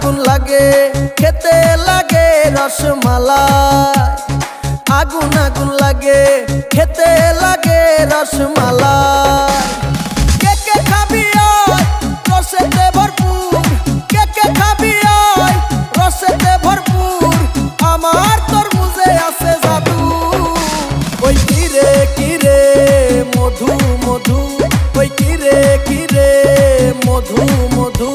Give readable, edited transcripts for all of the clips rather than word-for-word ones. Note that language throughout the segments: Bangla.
আগুন লাগে খেতে লাগে রসমালাই, আগুন আগুন লাগে খেতে লাগে রসমালাই। কে কে খাবি আয় রসেতে ভরপুর, কে কে খাবি আয় রসেতে ভরপুর, আমার তরমুজে আছে জাদু। ওই কিরে কিরে মধু মধু, ওই কিরে কিরে মধু মধু।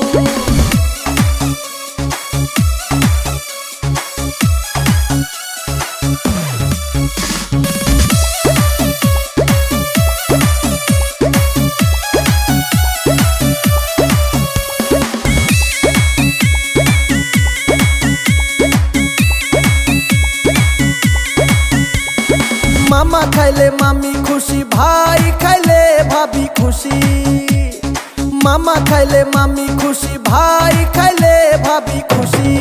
মামা খাইলে মামি খুশি, ভাই খাইলে ভাবি খুশি। মামা খাইলে মামি খুশি, ভাই খাইলে ভাবি খুশি।